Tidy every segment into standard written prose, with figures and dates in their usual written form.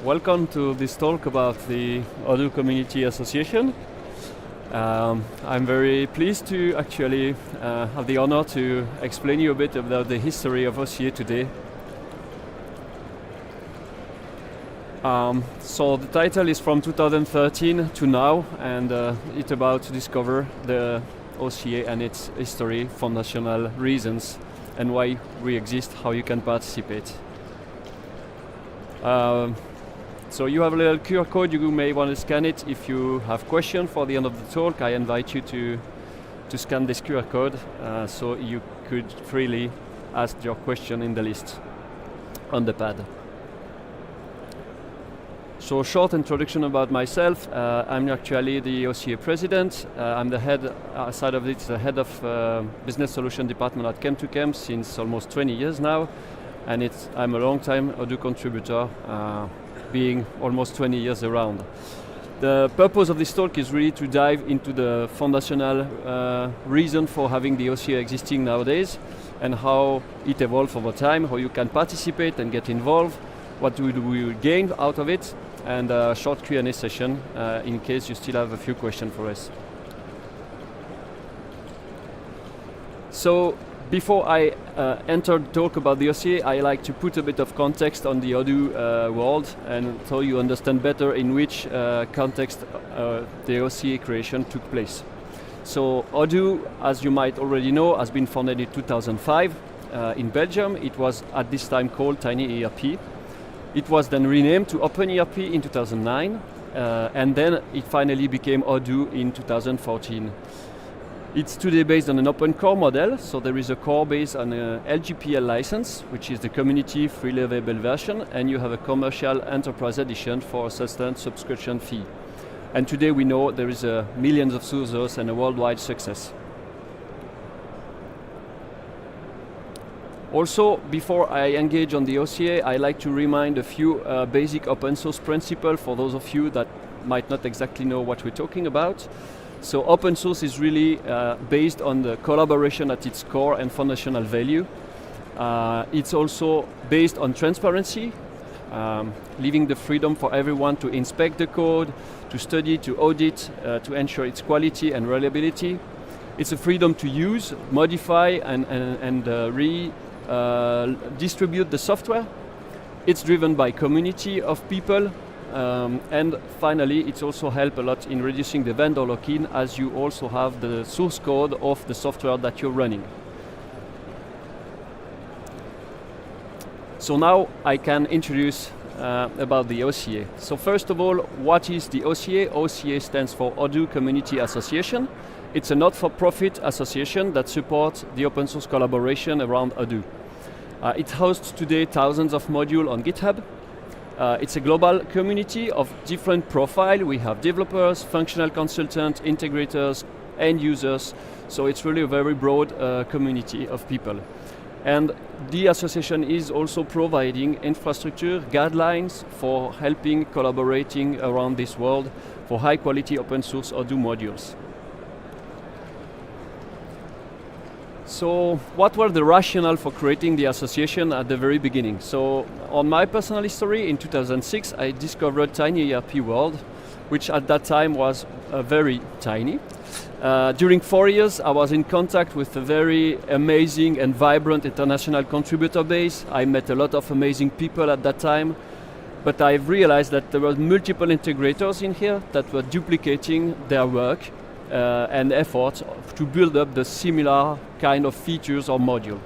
welcome to this talk about the Odoo Community Association. I'm very pleased to actually have the honor to explain you a bit about the history of OCA today. So the title is from 2013 to now, and it's about to discover the OCA and its history, foundational reasons, and why we exist, how you can participate. So you have a little QR code, you may want to scan it. If you have questions for the end of the talk, I invite you to scan this QR code so you could freely ask your question in the list on the pad. So short introduction about myself. I'm actually the OCA president. I'm the head, aside of it, the head of business solution department at Chem2Chem since almost 20 years now. And I'm a long-time Odoo contributor, being almost 20 years around. The purpose of this talk is really to dive into the foundational reason for having the OCA existing nowadays and how it evolved over time, how you can participate and get involved, what do we gain out of it, and a short Q&A session in case you still have a few questions for us. So before I enter the talk about the OCA, I like to put a bit of context on the Odoo world, and so you understand better in which context the OCA creation took place. So Odoo, as you might already know, has been founded in 2005 in Belgium. It was at this time called Tiny ERP. It was then renamed to Open ERP in 2009, and then it finally became Odoo in 2014. It's today based on an open core model, so there is a core based on a LGPL license, which is the community freely available version, and you have a commercial enterprise edition for a sustained subscription fee. And today we know there is millions of users and a worldwide success. Also, before I engage on the OCA, I like to remind a few basic open source principles for those of you that might not exactly know what we're talking about. So open source is really based on the collaboration at its core and foundational value. It's also based on transparency, leaving the freedom for everyone to inspect the code, to study, to audit, to ensure its quality and reliability. It's a freedom to use, modify, and distribute the software. It's driven by community of people. And finally, it's also helped a lot in reducing the vendor lock-in, as you also have the source code of the software that you're running. So now I can introduce about the OCA. So first of all, what is the OCA? OCA stands for Odoo Community Association. It's a not-for-profit association that supports the open source collaboration around Odoo. It hosts today thousands of modules on GitHub. It's a global community of different profiles. We have developers, functional consultants, integrators, end users. So it's really a very broad community of people. And the association is also providing infrastructure guidelines for helping collaborating around this world for high quality open source Odoo modules. So what were the rationale for creating the association at the very beginning? So on my personal history, in 2006, I discovered Tiny ERP World, which at that time was very tiny. During 4 years, I was in contact with a very amazing and vibrant international contributor base. I met a lot of amazing people at that time, but I realized that there were multiple integrators in here that were duplicating their work and effort to build up the similar kind of features or module.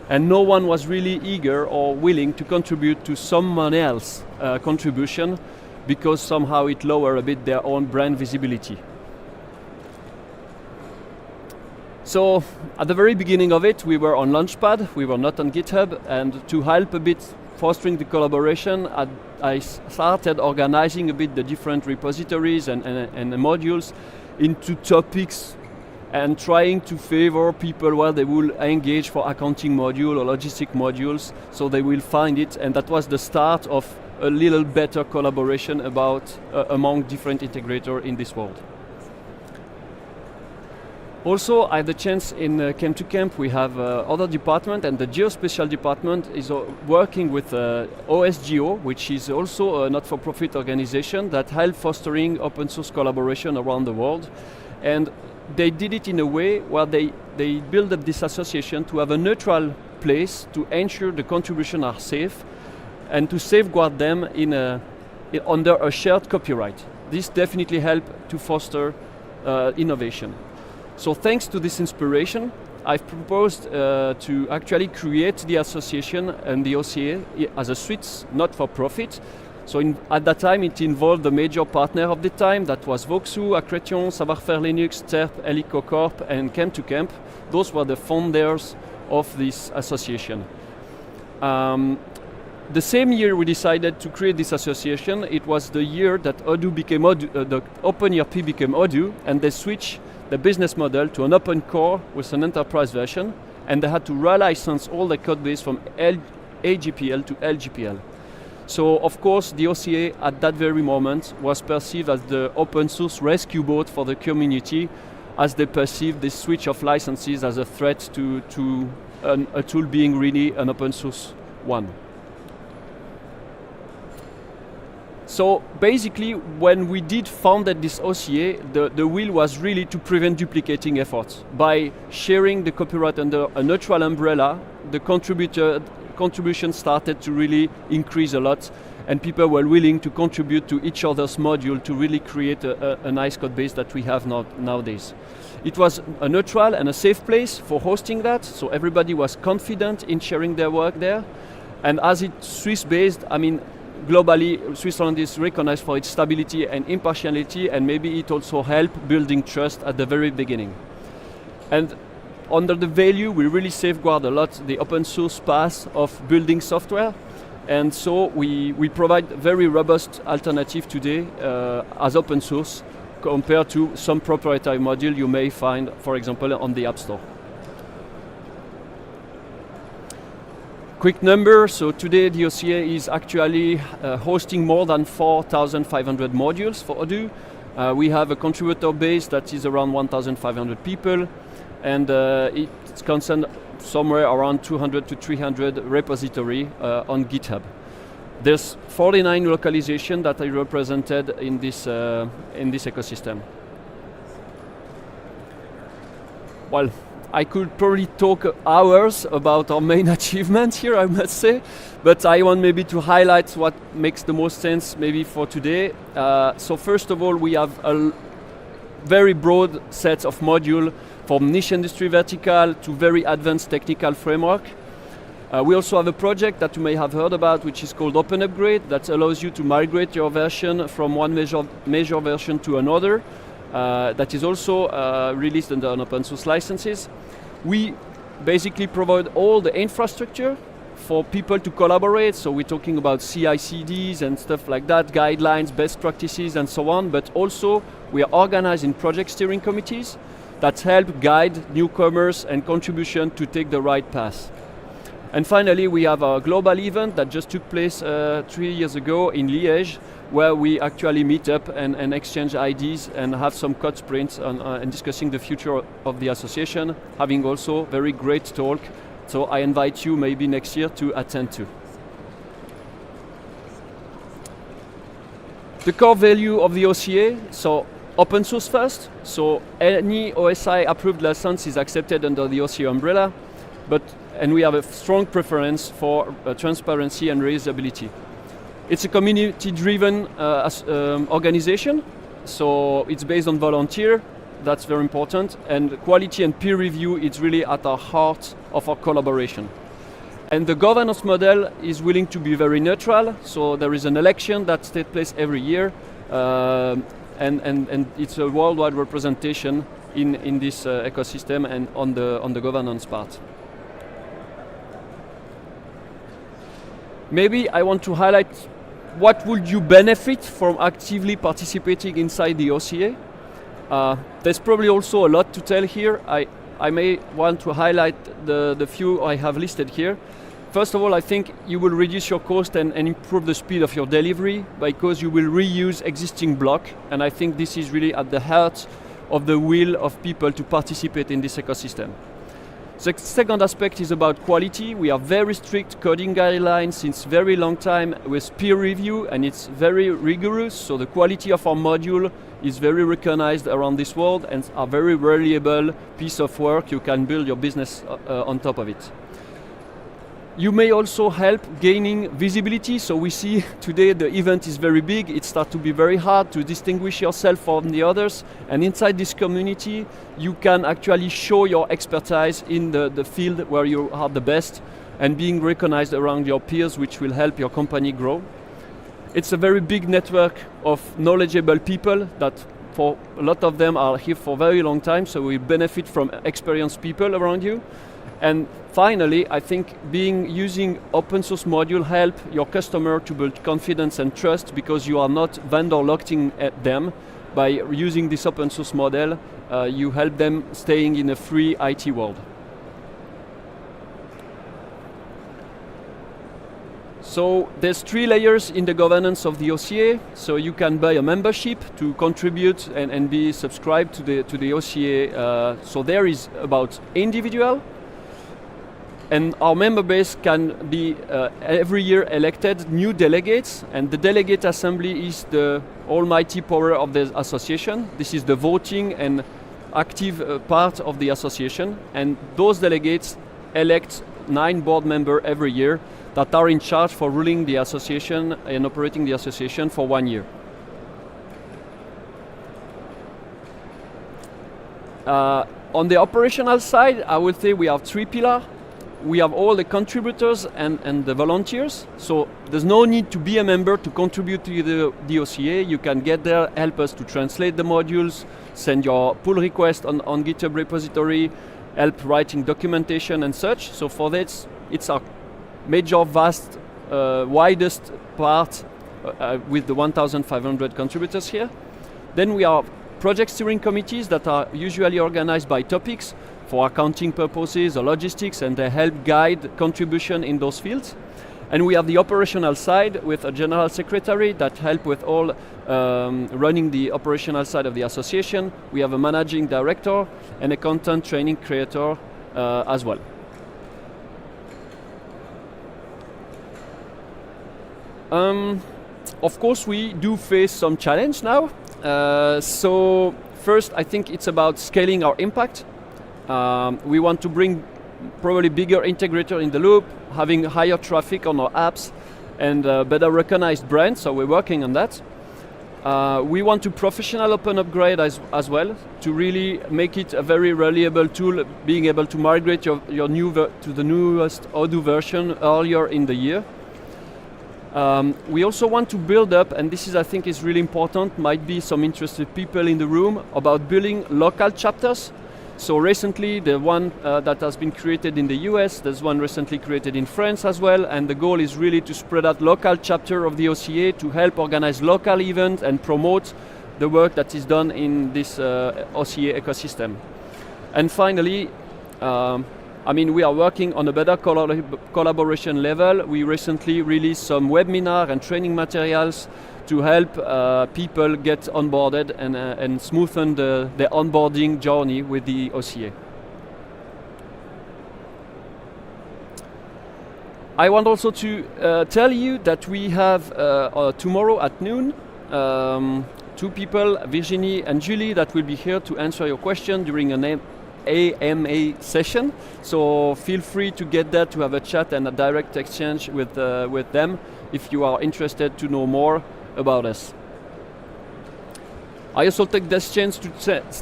And no one was really eager or willing to contribute to someone else's contribution, because somehow it lowered a bit their own brand visibility. So at the very beginning of it, we were on Launchpad, we were not on GitHub, and to help a bit fostering the collaboration, I started organizing a bit the different repositories and the modules into topics and trying to favor people where they will engage for accounting module or logistic modules, so they will find it, and that was the start of a little better collaboration among different integrators in this world. Also, I had the chance in Camp to Camp, we have other department, and the geospatial department is working with OSGO, which is also a not-for-profit organization that helps fostering open source collaboration around the world. And they did it in a way where they built up this association to have a neutral place to ensure the contributions are safe and to safeguard them under a shared copyright. This definitely helped to foster innovation. So thanks to this inspiration, I've proposed to actually create the association and the OCA as a Swiss not-for-profit. So at that time it involved the major partner of the time, that was Voxu, Accretion, Savoir-Faire Linux, TERP, Helico Corp and Camp to Camp. Those were the founders of this association. The same year we decided to create this association, it was the year that Odoo became Odoo, the OpenERP became Odoo, and they switched the business model to an open core with an enterprise version, and they had to relicense all the code base from AGPL to LGPL. So of course the OCA at that very moment was perceived as the open source rescue boat for the community, as they perceived this switch of licenses as a threat to a tool being really an open source one. So basically, when we did founded this OCA, the will was really to prevent duplicating efforts. By sharing the copyright under a neutral umbrella, the contribution started to really increase a lot, and people were willing to contribute to each other's module to really create a nice code base that we have nowadays. It was a neutral and a safe place for hosting that, so everybody was confident in sharing their work there. And as it's Swiss-based, I mean, globally, Switzerland is recognized for its stability and impartiality, and maybe it also helped building trust at the very beginning. And under the value, we really safeguard a lot the open source path of building software, and so we provide very robust alternative today as open source compared to some proprietary module you may find, for example, on the App Store. Quick number, so today the OCA is actually hosting more than 4,500 modules for Odoo. We have a contributor base that is around 1,500 people, and it's concerned somewhere around 200 to 300 repository on GitHub. There's 49 localizations that are represented in this ecosystem. Well, I could probably talk hours about our main achievements here, I must say, but I want maybe to highlight what makes the most sense maybe for today. So first of all, we have a very broad set of modules from niche industry vertical to very advanced technical framework. We also have a project that you may have heard about, which is called Open Upgrade, that allows you to migrate your version from one major version to another. That is also released under an open source licenses. We basically provide all the infrastructure for people to collaborate, so we're talking about CI/CDs and stuff like that, guidelines, best practices and so on, but also we are organized in project steering committees that help guide newcomers and contribution to take the right path. And finally, we have a global event that just took place 3 years ago in Liège, where we actually meet up and exchange ideas and have some code sprints and discussing the future of the association, having also very great talk. So I invite you maybe next year to attend too. The core value of the OCA, so open source first, so any OSI approved license is accepted under the OCA umbrella, and we have a strong preference for transparency and reusability. It's a community-driven organization, so it's based on volunteer, that's very important, and quality and peer review is really at the heart of our collaboration. And the governance model is willing to be very neutral, so there is an election that takes place every year, and it's a worldwide representation in this ecosystem and on the governance part. Maybe I want to highlight what would you benefit from actively participating inside the OCA. There's probably also a lot to tell here. I may want to highlight the few I have listed here. First of all, I think you will reduce your cost and improve the speed of your delivery because you will reuse existing block, and I think this is really at the heart of the will of people to participate in this ecosystem. The second aspect is about quality. We have very strict coding guidelines since very long time with peer review, and it's very rigorous, so the quality of our module is very recognized around this world and a very reliable piece of work. You can build your business on top of it. You may also help gaining visibility. So we see today the event is very big. It starts to be very hard to distinguish yourself from the others. And inside this community, you can actually show your expertise in the field where you are the best and being recognized around your peers, which will help your company grow. It's a very big network of knowledgeable people that for a lot of them are here for a very long time. So we benefit from experienced people around you. And finally, I think using open source module help your customer to build confidence and trust, because you are not vendor locked in at them. By using this open source model, you help them staying in a free IT world. So there's 3 layers in the governance of the OCA. So you can buy a membership to contribute and be subscribed to the OCA. So there is about individual. And our member base can be every year elected new delegates, and the delegate assembly is the almighty power of the association. This is the voting and active part of the association, and those delegates elect 9 board members every year that are in charge for ruling the association and operating the association for 1 year. On the operational side, I would say we have 3 pillars. We have all the contributors and the volunteers, so there's no need to be a member to contribute to the OCA. You can get there, help us to translate the modules, send your pull request on GitHub repository, help writing documentation and such. So for that, it's our major, vast, widest part with the 1,500 contributors here. Then we have project steering committees that are usually organized by topics for accounting purposes or logistics, and they help guide contribution in those fields. And we have the operational side with a general secretary that help with all running the operational side of the association. We have a managing director and a content training creator as well. Of course, we do face some challenge now. So first, I think it's about scaling our impact. We want to bring probably bigger integrator in the loop, having higher traffic on our apps, and better recognized brands, so we're working on that. We want to professional open upgrade as well, to really make it a very reliable tool, being able to migrate to the newest Odoo version earlier in the year. We also want to build up, and this is, I think, is really important, might be some interested people in the room, about building local chapters. So recently, the one that has been created in the US, there's one recently created in France as well, and the goal is really to spread out local chapter of the OCA to help organize local events and promote the work that is done in this OCA ecosystem. And finally, we are working on a better collaboration level. We recently released some webinar and training materials to help people get onboarded and smoothen the onboarding journey with the OCA. I want also to tell you that we have tomorrow at noon 2 people, Virginie and Julie, that will be here to answer your question during an AMA session. So feel free to get there to have a chat and a direct exchange with them if you are interested to know more about us. I also take this chance to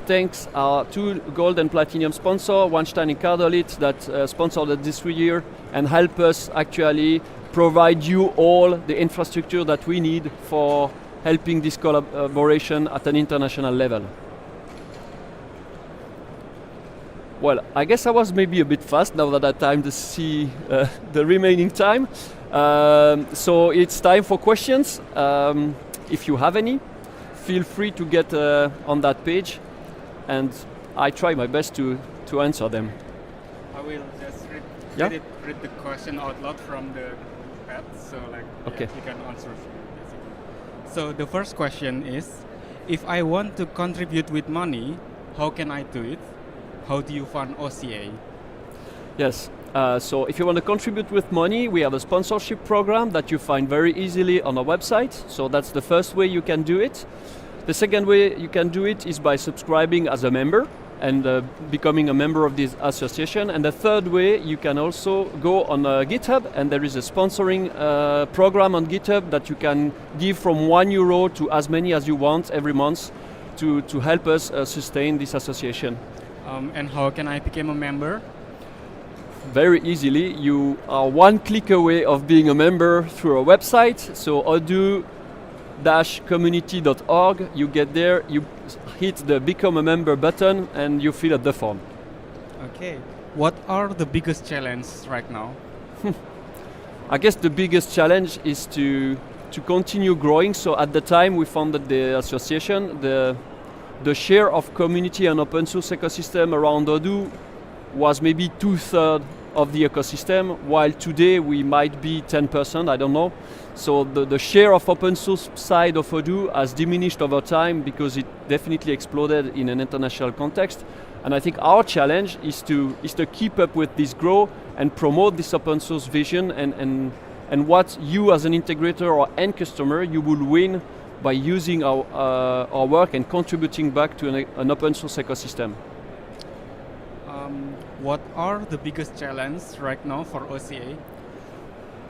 thank our 2 gold and platinum sponsors, Weinstein and Cardolit, that sponsored us this year and help us actually provide you all the infrastructure that we need for helping this collaboration at an international level. Well, I guess I was maybe a bit fast now that I have time to see the remaining time. So it's time for questions. If you have any, feel free to get on that page, and I try my best to answer them. I will just read the question out loud from the pad, so you can answer. So the first question is, if I want to contribute with money, how can I do it? How do you fund OCA? Yes. So if you want to contribute with money, we have a sponsorship program that you find very easily on our website. So that's the first way you can do it. The second way you can do it is by subscribing as a member and becoming a member of this association. And the third way, you can also go on GitHub, and there is a sponsoring program on GitHub that you can give from €1 to as many as you want every month to help us sustain this association. And how can I become a member? Very easily. You are one click away of being a member through our website. So odoo-community.org. You get there, you hit the become a member button, and you fill out the form. Okay. What are the biggest challenges right now? I guess the biggest challenge is to continue growing. So at the time we founded the association, the share of community and open source ecosystem around Odoo was maybe 2/3 of the ecosystem, while today we might be 10%, I don't know. So the share of open source side of Odoo has diminished over time because it definitely exploded in an international context. And I think our challenge is to keep up with this growth and promote this open source vision and what you as an integrator or end customer, you will win by using our work and contributing back to an open source ecosystem. What are the biggest challenges right now for OCA?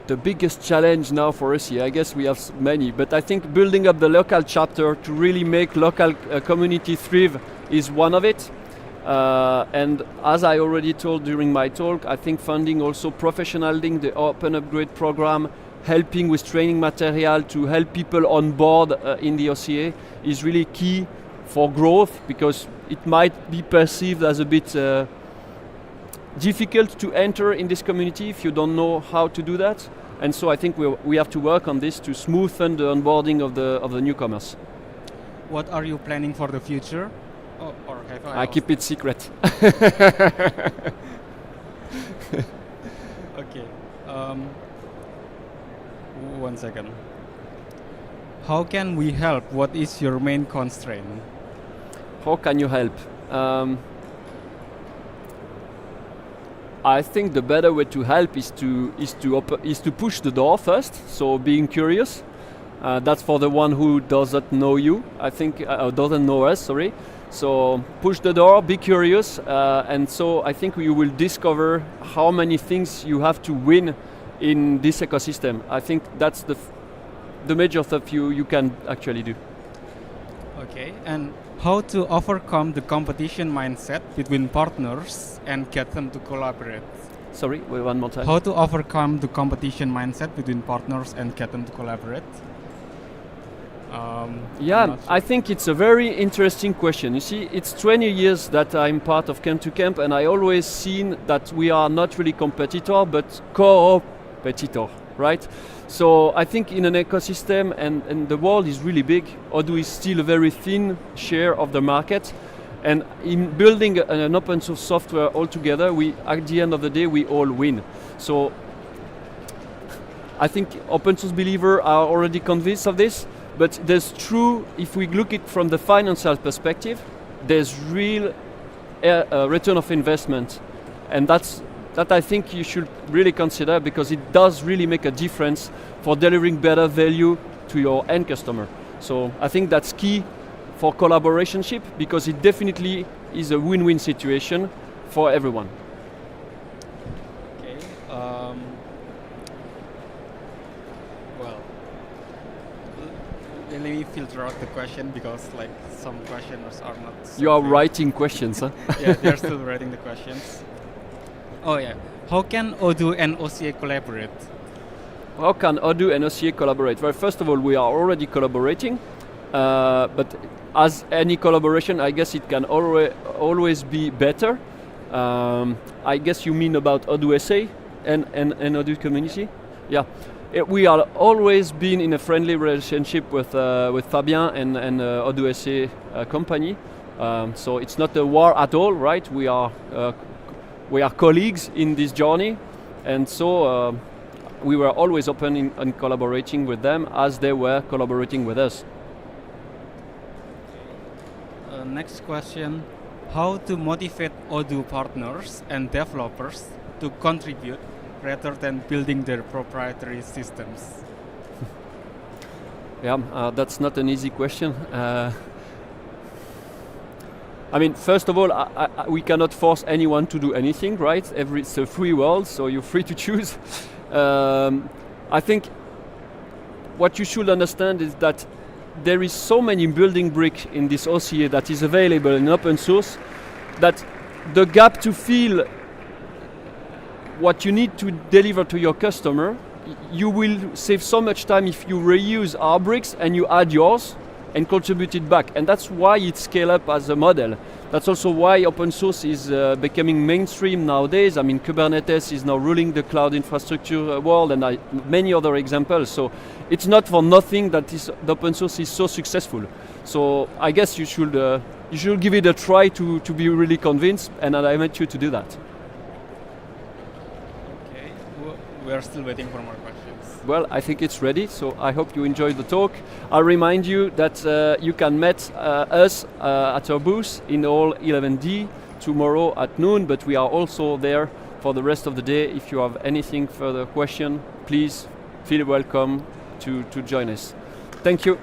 The biggest challenge now for OCA, I guess we have many, but I think building up the local chapter to really make local community thrive is one of it. And as I already told during my talk, I think funding also professionalizing the Open Upgrade program, helping with training material to help people on board in the OCA is really key for growth, because it might be perceived as a bit difficult to enter in this community if you don't know how to do that. And so I think we have to work on this to smoothen the onboarding of the newcomers. What are you planning for the future? Or have I keep it secret. Okay. One second. How can we help? What is your main constraint? How can you help? I think the better way to help is to push the door first. So being curious. That's for the one who doesn't know you. I think doesn't know us. Sorry. So push the door, be curious, and so I think you will discover how many things you have to win in this ecosystem. I think that's the major stuff you can actually do. Okay, and how to overcome the competition mindset between partners and get them to collaborate? Sorry, wait, one more time. How to overcome the competition mindset between partners and get them to collaborate? Yeah, I think it's a very interesting question. You see, it's 20 years that I'm part of Camp to Camp, and I always seen that we are not really competitor, but co-opetitor, right? So I think in an ecosystem, and the world is really big, Odoo is still a very thin share of the market. And in building an open source software all together, at the end of the day, we all win. So I think open source believers are already convinced of this. But there's true, if we look at from the financial perspective, there's real return of investment. And that I think you should really consider, because it does really make a difference for delivering better value to your end customer. So I think that's key for collaborationship, because it definitely is a win-win situation for everyone. Okay. Let me filter out the question, because like some questions are not. So you are clear. writing questions, huh? Yeah, they're still writing the questions. Oh yeah. How can Odoo and OCA collaborate? How can Odoo and OCA collaborate? Well, first of all, we are already collaborating, but as any collaboration, I guess it can always be better. I guess you mean about Odoo SA and Odoo Community? Yeah. We are always been in a friendly relationship with Fabien and Odoo SA company. So it's not a war at all, right? We are colleagues in this journey, and so we were always open in collaborating with them as they were collaborating with us. Next question: how to motivate Odoo partners and developers to contribute rather than building their proprietary systems? Yeah, that's not an easy question. I mean, first of all, we cannot force anyone to do anything, right? It's a free world, so you're free to choose. I think what you should understand is that there is so many building bricks in this OCA that is available in open source that the gap to fill what you need to deliver to your customer, you will save so much time if you reuse our bricks and you add yours and contribute it back. And that's why it scale up as a model. That's also why open source is becoming mainstream nowadays. I mean, Kubernetes is now ruling the cloud infrastructure world, and many other examples. So it's not for nothing that the open source is so successful. So I guess you should give it a try to be really convinced, and I invite you to do that. Okay, we are still waiting for more questions. Well, I think it's ready, so I hope you enjoyed the talk. I'll remind you that you can meet us at our booth in Hall 11D tomorrow at noon, but we are also there for the rest of the day. If you have anything further question, please feel welcome to join us. Thank you.